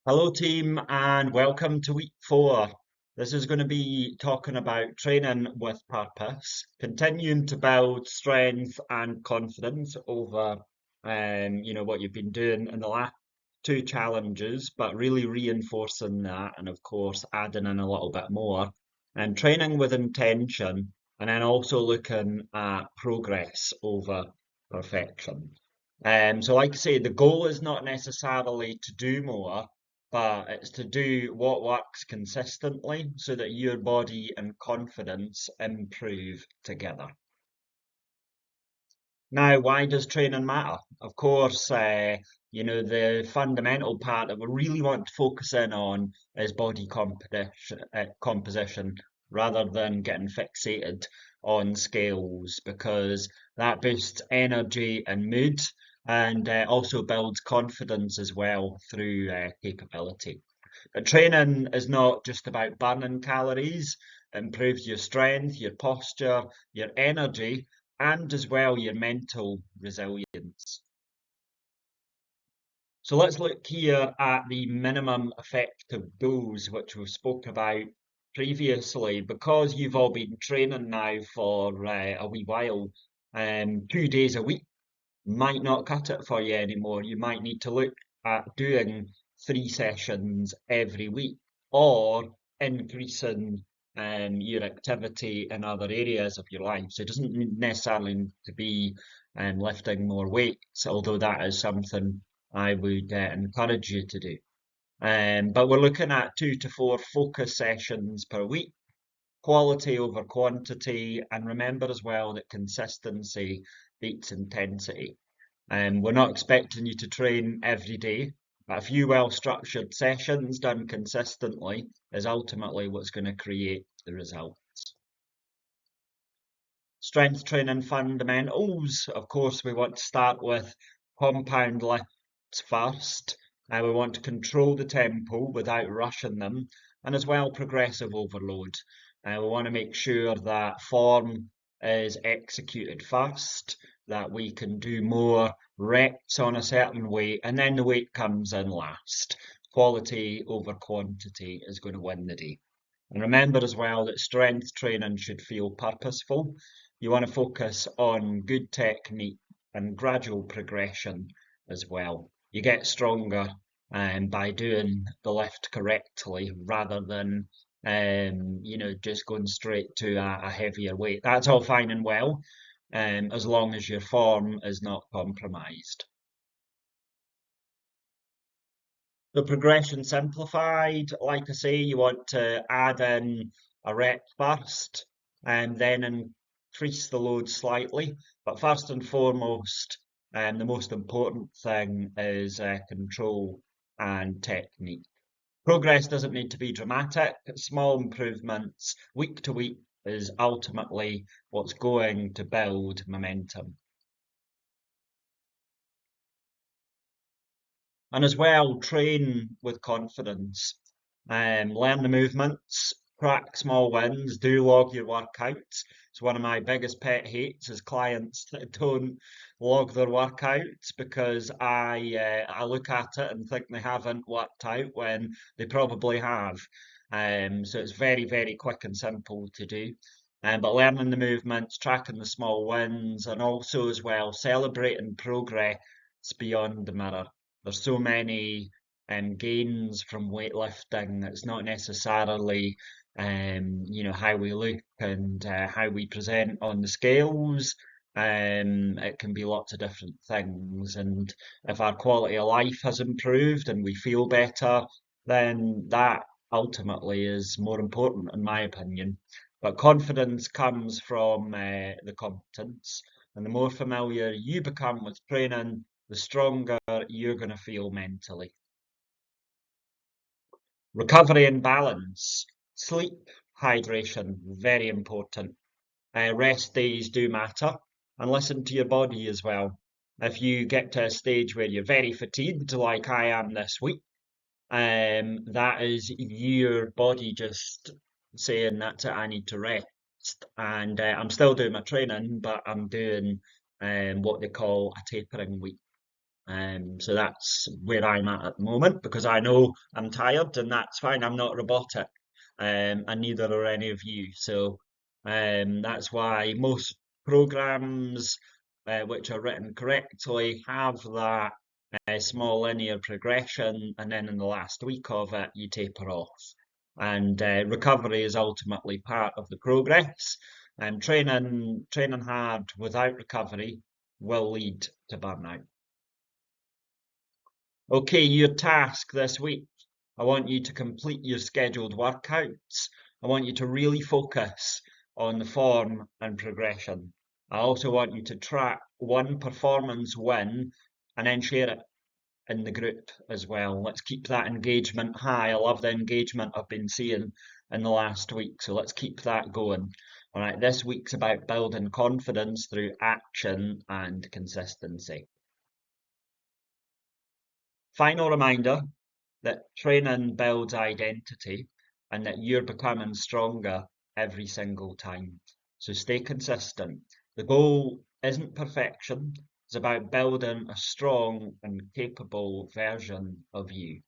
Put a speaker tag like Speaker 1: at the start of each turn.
Speaker 1: Hello, team, and welcome to week 4. This is going to be talking about training with purpose, continuing to build strength and confidence over, what you've been doing in the last two challenges, but really reinforcing that, and of course, adding in a little bit more, and training with intention, and then also looking at progress over perfection. So, like I say, the goal is not necessarily to do more but it's to do what works consistently so that your body and confidence improve together. Now, why does training matter? Of course, the fundamental part that we really want to focus in on is body composition rather than getting fixated on scales because that boosts energy and mood and also builds confidence as well through capability. But training is not just about burning calories, it improves your strength, your posture, your energy, and as well your mental resilience. So let's look here at the minimum effective dose, which we spoke about previously. Because you've all been training now for a wee while, 2 days a week might not cut it for you anymore. You might need to look at doing 3 sessions every week or increasing your activity in other areas of your life. So it doesn't necessarily need to be lifting more weights, although that is something I would encourage you to do. But we're looking at 2 to 4 focus sessions per week, quality over quantity, and remember as well that consistency beats intensity. We're not expecting you to train every day, but a few well-structured sessions done consistently is ultimately what's going to create the results. Strength training fundamentals. Of course, we want to start with compound lifts first. We want to control the tempo without rushing them, and as well progressive overload. We want to make sure that form is executed first, that we can do more reps on a certain weight, and then the weight comes in last. Quality over quantity is going to win the day. And remember as well that strength training should feel purposeful. You want to focus on good technique and gradual progression as well. You get stronger by doing the lift correctly rather than just going straight to a heavier weight. That's all fine and well, as long as your form is not compromised. The progression simplified, like I say, you want to add in a rep first and then increase the load slightly. But first and foremost, the most important thing is control and technique. Progress doesn't need to be dramatic. Small improvements week to week is ultimately what's going to build momentum. And as well, train with confidence. Learn the movements, track small wins, do log your workouts. It's one of my biggest pet hates is clients that don't log their workouts because I look at it and think they haven't worked out when they probably have. So it's very, very quick and simple to do. But learning the movements, tracking the small wins, and also as well celebrating progress beyond the mirror. There's so many gains from weightlifting. It's not necessarily how we look and how we present on the scales. It can be lots of different things. And if our quality of life has improved and we feel better, then that ultimately is more important, in my opinion. But confidence comes from the competence. And the more familiar you become with training, the stronger you're going to feel mentally. Recovery and balance. Sleep, hydration, very important. Rest days do matter, and listen to your body as well. If you get to a stage where you're very fatigued, like I am this week, that is your body just saying that's it, I need to rest. And I'm still doing my training, but I'm doing what they call a tapering week. So that's where I'm at the moment because I know I'm tired and that's fine. I'm not robotic, and neither are any of you. So that's why most programs which are written correctly have that small linear progression, and then in the last week of it, you taper off. And recovery is ultimately part of the progress. And training hard without recovery will lead to burnout. Okay, your task this week. I want you to complete your scheduled workouts. I want you to really focus on the form and progression. I also want you to track one performance win and then share it in the group as well. Let's keep that engagement high. I love the engagement I've been seeing in the last week, so let's keep that going. All right, this week's about building confidence through action and consistency. Final reminder that training builds identity and that you're becoming stronger every single time. So stay consistent. The goal isn't perfection, it's about building a strong and capable version of you.